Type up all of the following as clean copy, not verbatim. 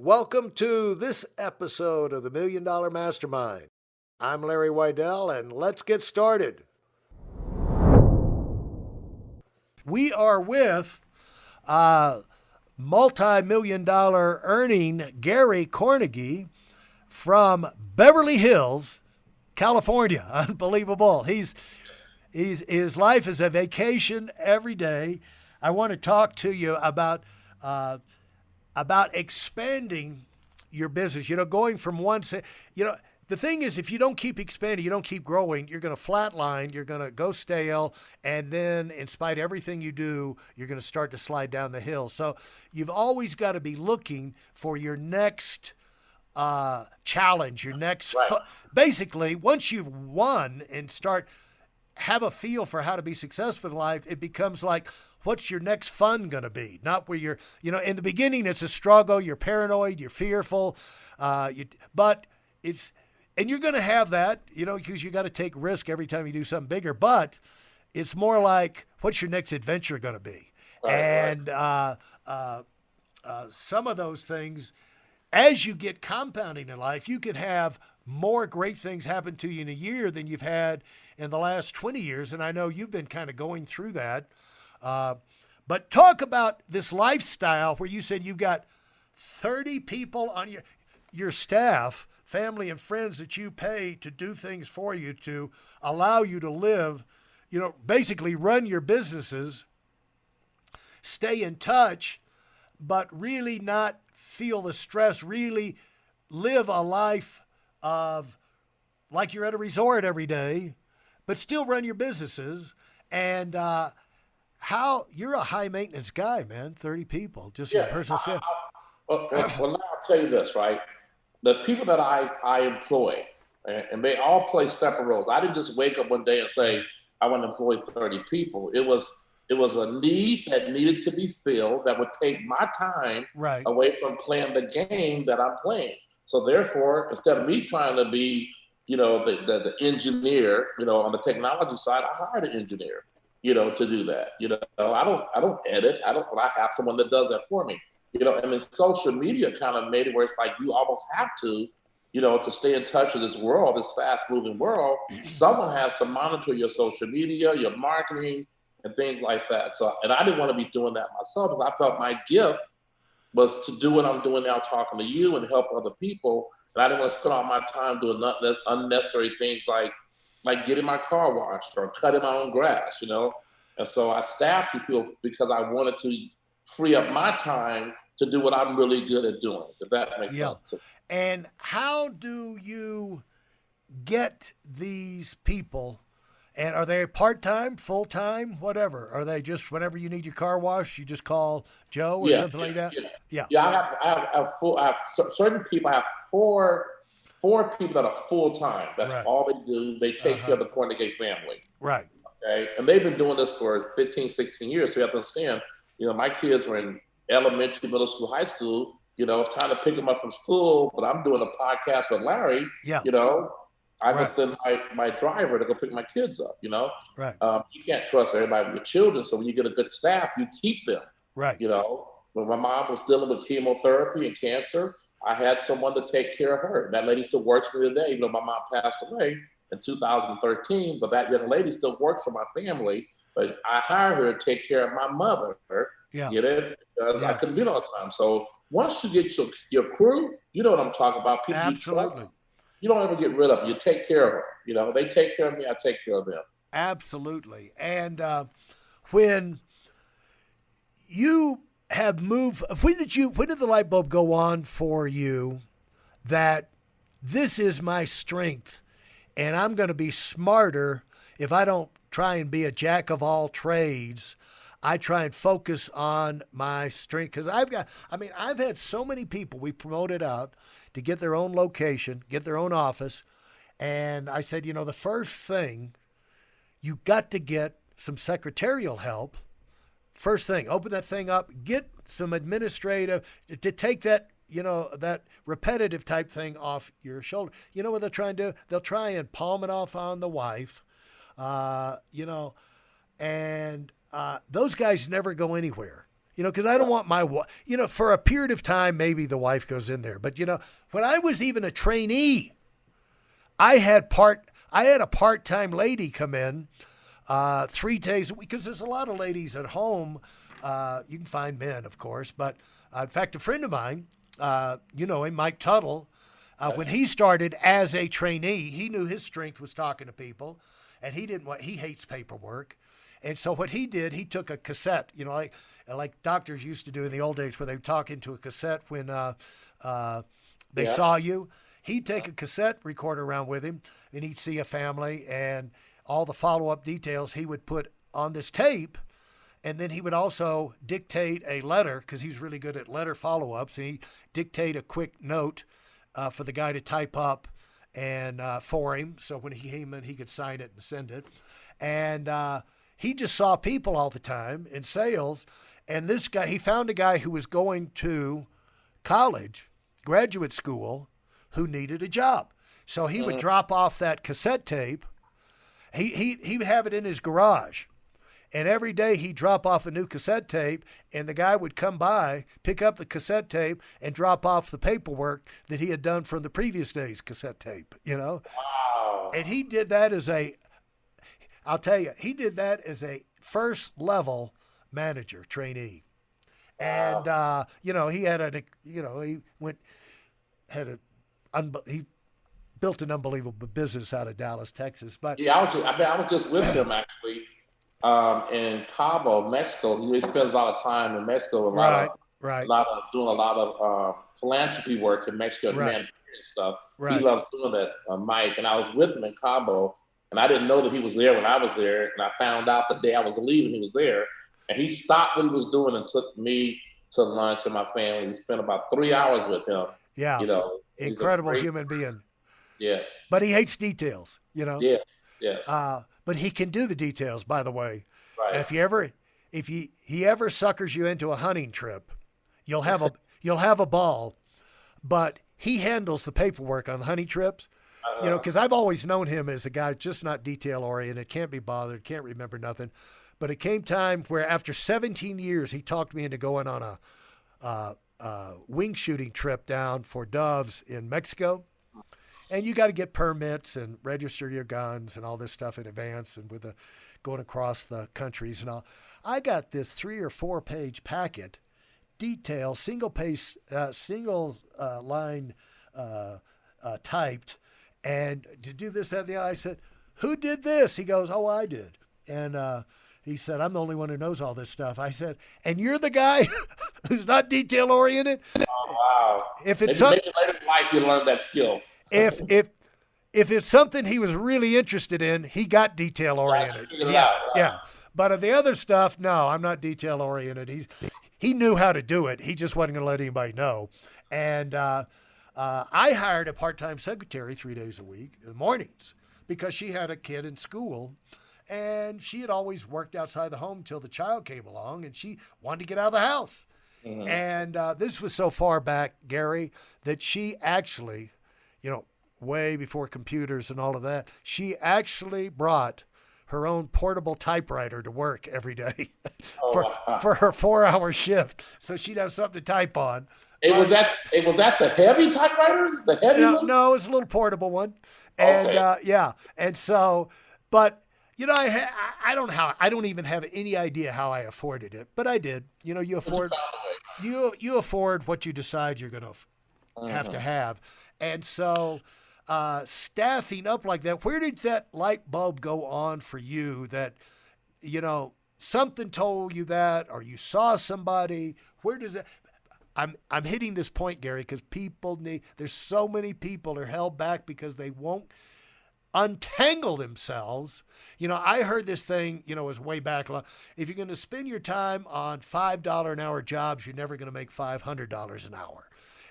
Welcome to this episode of the Million Dollar Mastermind. I'm Larry Weidel, and let's get started. We are with multi-million dollar earning Gary Kornegay from Beverly Hills, California. Unbelievable. His life is a vacation every day. I want to talk to you about expanding your business. Going from the thing is, if you don't keep expanding, you don't keep growing, you're going to flatline, you're going to go stale, and then in spite of everything you do, you're going to start to slide down the hill. So you've always got to be looking for your next challenge, your next, Right. basically, once you've won and have a feel for how to be successful in life, it becomes like, what's your next fun going to be? Not where in the beginning, it's a struggle. You're paranoid, you're fearful, but and you're going to have that, because you got to take risk every time you do something bigger, but it's more like, what's your next adventure going to be? Right, And some of those things, as you get compounding in life, you can have more great things happen to you in a year than you've had in the last 20 years. And I know you've been kind of going through that. But talk about this lifestyle where you said you've got 30 people on your staff, family and friends that you pay to do things for you to allow you to live, basically run your businesses, stay in touch, but really not feel the stress, really live a life of like you're at a resort every day, but still run your businesses. And how you're a high maintenance guy, man. 30 people, just in Yeah. personal sense. Well, now I'll tell you this, right? The people that I employ, and they all play separate roles. I didn't just wake up one day and say, I want to employ 30 people. It was a need that needed to be filled that would take my time Right. away from playing the game that I'm playing. So therefore, instead of me trying to be, the engineer, on the technology side, I hired an engineer, to do that. I don't edit. But I have someone that does that for me. And then social media kind of made it where it's like you almost have to stay in touch with this world, this fast moving world. Someone has to monitor your social media, your marketing, and things like that. So, and I didn't want to be doing that myself because I thought my gift was to do what I'm doing now, talking to you and help other people. And I didn't want to spend all my time doing unnecessary things like getting my car washed or cutting my own grass. And so I staffed people because I wanted to free up my time to do what I'm really good at doing, if that makes Yeah. sense. And how do you get these people? And are they part-time, full-time, whatever? Are they just whenever you need your car washed, you just call Joe or Yeah, something like that? yeah, Yeah. yeah. I have certain people. I have four people that are full time. That's Right. all they do. They take care Uh-huh. of the Kornegay family. Right. Okay. And they've been doing this for 15, 16 years. So you have to understand, my kids were in elementary, middle school, high school, trying to pick them up from school, but I'm doing a podcast with Larry, Yeah. I can Right. send my driver to go pick my kids up. Right. You can't trust everybody with your children. So when you get a good staff, you keep them. Right. When my mom was dealing with chemotherapy and cancer, I had someone to take care of her. That lady still works for me today. My mom passed away in 2013, but that young lady still works for my family. But I hired her to take care of my mother. Yeah. Get it? Because I Yeah. couldn't be there all the time. So once you get your crew, you know what I'm talking about. People you Absolutely. trust, you don't ever get rid of them. You take care of them. They take care of me. I take care of them. Absolutely. And when you have moved, when did the light bulb go on for you that this is my strength and I'm going to be smarter if I don't try and be a jack of all trades? I try and focus on my strength because I've had so many people we promoted out to get their own location, get their own office. And I said, the first thing, you got to get some secretarial help. First thing, open that thing up, get some administrative to take that, that repetitive type thing off your shoulder. You know what they'll try and do? They'll try and palm it off on the wife, and those guys never go anywhere. because I don't want my, for a period of time, maybe the wife goes in there. But, when I was even a trainee, I had a part-time lady come in 3 days a week, because there's a lot of ladies at home. You can find men, of course, but in fact, a friend of mine, him, Mike Tuttle, when he started as a trainee, he knew his strength was talking to people, and he hates paperwork. And so what he did, he took a cassette, like doctors used to do in the old days, where they would talk into a cassette when they saw you. He'd take a cassette recorder around with him, and he'd see a family, and all the follow-up details he would put on this tape. And then he would also dictate a letter, because he's really good at letter follow-ups, and he'd dictate a quick note for the guy to type up and for him, so when he came in, he could sign it and send it. And he just saw people all the time in sales. And this guy, he found a guy who was going to college, graduate school, who needed a job. So he would drop off that cassette tape. He would have it in his garage. And every day he'd drop off a new cassette tape, and the guy would come by, pick up the cassette tape, and drop off the paperwork that he had done from the previous day's cassette tape, Wow. And he did that I'll tell you, he did that as a first level manager trainee. And, he had he built an unbelievable business out of Dallas, Texas. But Yeah, I was just with him actually in Cabo, Mexico. He spends a lot of time in Mexico, doing a lot of philanthropy work in Mexico, humanitarian stuff. Right. He loves doing that, Mike. And I was with him in Cabo, and I didn't know that he was there when I was there. And I found out the day I was leaving, he was there. And he stopped what he was doing and took me to lunch and my family. We spent about 3 hours with him. Yeah. Incredible human being. Yes. But he hates details, Yes. Yes. But he can do the details, by the way. Right. If he ever suckers you into a hunting trip, you'll have a ball, but he handles the paperwork on the hunting trips. Because I've always known him as a guy just not detail oriented, can't be bothered, can't remember nothing. But it came time where after 17 years, he talked me into going on a wing shooting trip down for doves in Mexico. And you got to get permits and register your guns and all this stuff in advance, and with going across the countries and all. I got this 3 or 4 page packet, detail, single line typed, and to do this, that, and the other. I said, "Who did this?" He goes, "Oh, I did." And he said, "I'm the only one who knows all this stuff." I said, "And you're the guy who's not detail oriented?" Oh, wow. If it's maybe later in life you learn that skill. If it's something he was really interested in, he got detail oriented. Yeah. But of the other stuff, no, I'm not detail oriented. He knew how to do it. He just wasn't going to let anybody know. And I hired a part-time secretary 3 days a week in the mornings, because she had a kid in school, and she had always worked outside the home until the child came along, and she wanted to get out of the house. Mm-hmm. And this was so far back, Gary, that she actually, way before computers and all of that, she actually brought her own portable typewriter to work every day for her 4-hour shift, so she'd have something to type on. Was that the heavy typewriters? The heavy one? No, it was a little portable one. And okay. And so, but I don't even have any idea how I afforded it, but I did. You afford you afford what you decide you're going to have to have. And so staffing up like that, where did that light bulb go on for you that, something told you that, or you saw somebody? Where does it? I'm hitting this point, Gary, because there's so many people are held back because they won't untangle themselves. I heard this thing, was way back. If you're going to spend your time on $5 an hour jobs, you're never going to make $500 an hour.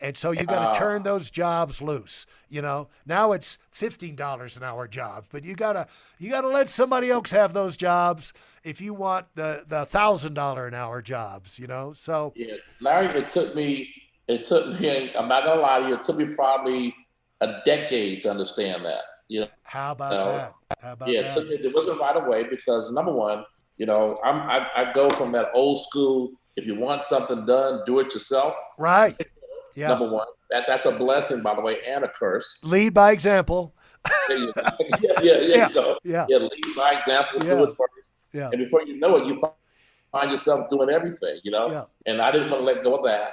And so you got to turn those jobs loose. Now it's $15 an hour jobs, but you gotta let somebody else have those jobs if you want the $1,000 an hour jobs. So yeah, Larry, it took me. I'm not gonna lie to you. It took me probably a decade to understand that. How about that? It wasn't right away, because number one, I go from that old school if you want something done, do it yourself. Right. Yeah. Number one, that's a blessing, by the way, and a curse. Lead by example. Yeah, Yeah. you know, Yeah. yeah, lead by example, Yeah. do it first, Yeah. and before you know it, you find yourself doing everything, you know. Yeah. And I didn't want to let go of that.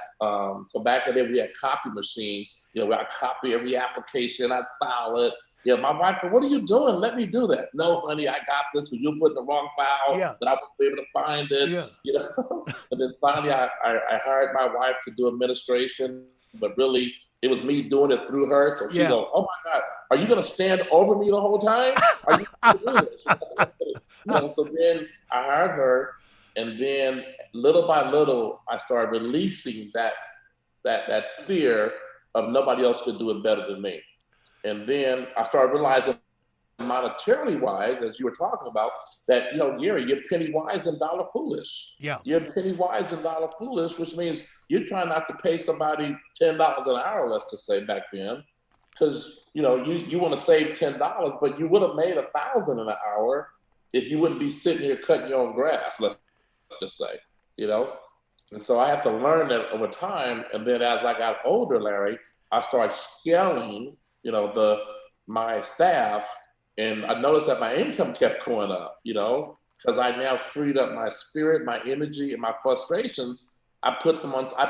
So back in the day, we had copy machines. You know, where I copy every application, I file it. Yeah, my wife said, "What are you doing? Let me do that." No, honey, I got this because you put in the wrong file. Yeah. That I won't be able to find it. Yeah. You know. And then finally, I hired my wife to do administration, but really, it was me doing it through her. So she Yeah. go, "Oh my God, are you going to stand over me the whole time? Are you going to do this?" You know. So then I hired her, and then little by little, I started releasing that fear of nobody else could do it better than me. And then I started realizing, monetarily wise, as you were talking about, that, you know, Gary, you're penny wise and dollar foolish. Yeah. You're penny wise and dollar foolish, which means you're trying not to pay somebody $10 an hour, let's just say back then, because you know you want to save $10, but you would have made $1,000 an hour if you wouldn't be sitting here cutting your own grass. Let's just say, you know. And so I had to learn that over time. And then as I got older, Larry, I started scaling, you know, my staff, and I noticed that my income kept going up, you know, because I now freed up my spirit, my energy, and my frustrations. I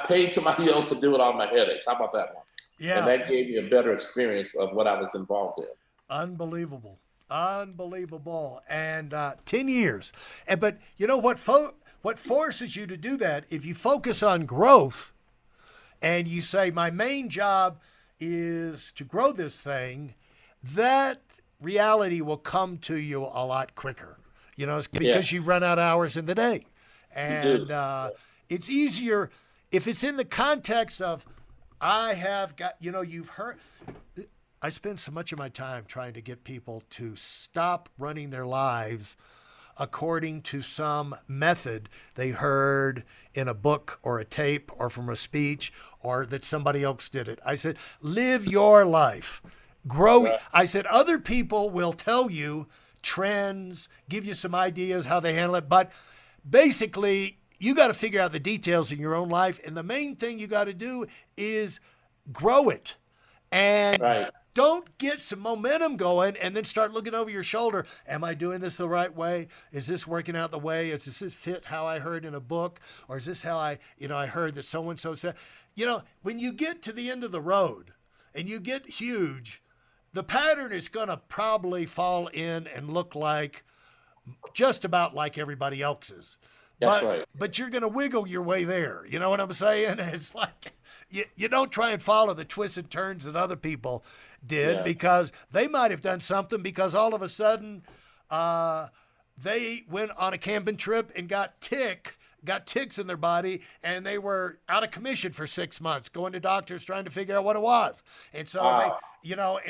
paid somebody else to do it all my headaches. How about that one? Yeah. And that gave me a better experience of what I was involved in. Unbelievable. And 10 years. But you know what forces you to do that, if you focus on growth and you say, my main job is to grow this thing, that reality will come to you a lot quicker. You know, it's because you run out of hours in the day. And it's easier if it's in the context of, I have got, you know, you've heard, I spend so much of my time trying to get people to stop running their lives according to some method they heard in a book or a tape or from a speech or that somebody else did it. I said, live your life. Grow. Right. I said, other people will tell you trends, give you some ideas how they handle it. But basically, you got to figure out the details in your own life. And the main thing you got to do is grow it. And don't get some momentum going and then start looking over your shoulder. Am I doing this the right way? Is this working out the way? Does this fit how I heard in a book? Or is this how I heard that so-and-so said? You know, when you get to the end of the road and you get huge, the pattern is going to probably fall in and look like just about like everybody else's. That's right. But you're going to wiggle your way there. You know what I'm saying? It's like you don't try and follow the twists and turns that other people did because they might have done something because all of a sudden they went on a camping trip and got ticks in their body, and they were out of commission for 6 months, going to doctors trying to figure out what it was. And so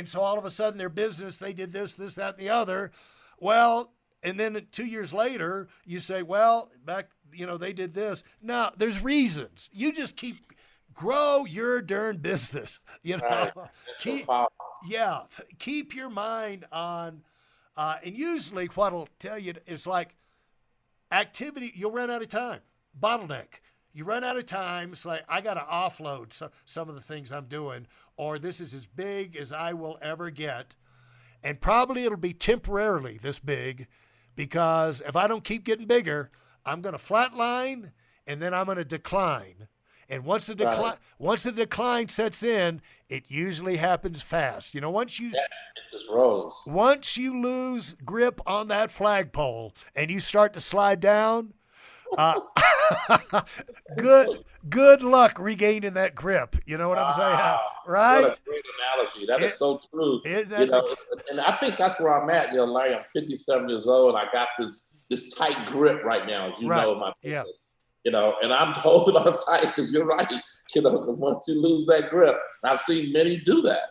so all of a sudden their business, they did this, that, and the other. Well, and then 2 years later, you say, well, back, they did this. Now, there's reasons. You just grow your darn business. Right. Keep your mind on, and usually what'll tell you is like activity, you'll run out of time. Bottleneck. You run out of time. It's like, I got to offload some of the things I'm doing, or this is as big as I will ever get. And probably it'll be temporarily this big, because if I don't keep getting bigger, I'm going to flatline and then I'm going to decline. And once the decline sets in, it usually happens fast. It just rolls. Once you lose grip on that flagpole and you start to slide down, good luck regaining that grip. You know what I'm saying? Right? What a great analogy. That is so true. And I think that's where I'm at. Larry, I'm 57 years old, and I got this tight grip right now, as know, in my business. And I'm holding on tight because you're right. Because once you lose that grip, I've seen many do that.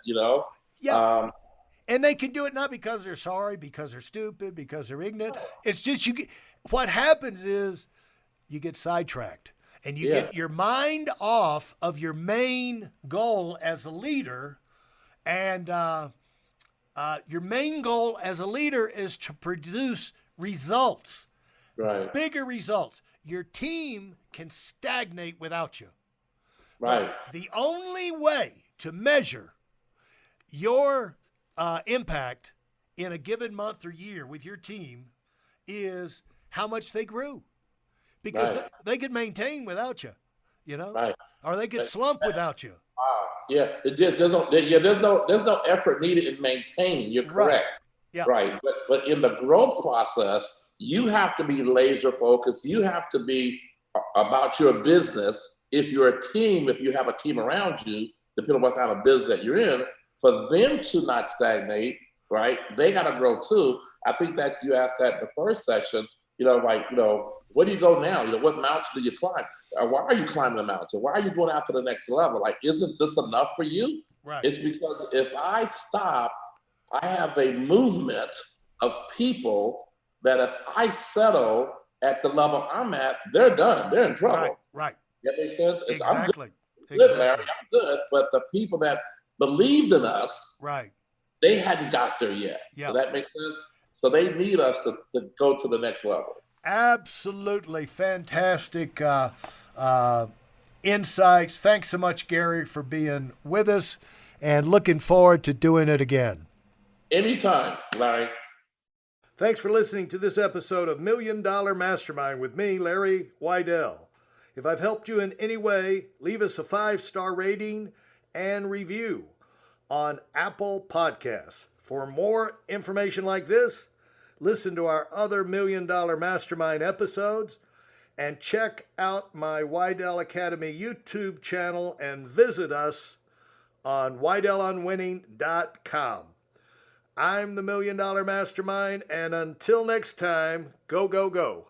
Yeah. And they can do it not because they're sorry, because they're stupid, because they're ignorant. It's just what happens is you get sidetracked. And you get your mind off of your main goal as a leader. And your main goal as a leader is to produce results. Right. bigger results. Your team can stagnate without you. Right. But the only way to measure your impact in a given month or year with your team is how much they grew, because Right. they could maintain without you, Right. or they could slump without you. Wow. Yeah. It just there's no effort needed in maintaining. You're correct. Yeah. Right. But in the growth process, you have to be laser focused. You have to be about your business. If you're a team, if you have a team around you, depending on what kind of business that you're in, for them to not stagnate, right? They got to grow too. I think that you asked that in the first session, where do you go now? What mountain do you climb? Why are you climbing the mountain? Why are you going out to the next level? Like, isn't this enough for you? Right. It's because if I stop, I have a movement of people that if I settle at the level I'm at, they're done. They're in trouble. Right. That makes sense? Exactly. I'm good, Larry. I'm good. But the people that believed in us, Right. they hadn't got there yet. Yeah. So that makes sense? So they need us to go to the next level. Absolutely fantastic insights. Thanks so much, Gary, for being with us, and looking forward to doing it again. Anytime, Larry. Thanks for listening to this episode of $1 Million Mastermind with me, Larry Weidel. If I've helped you in any way, leave us a 5-star rating and review on Apple Podcasts. For more information like this, listen to our other $1 Million Mastermind episodes, and check out my Weidel Academy YouTube channel and visit us on WeidelOnWinning.com. I'm the $1 Million Mastermind, and until next time, go, go, go.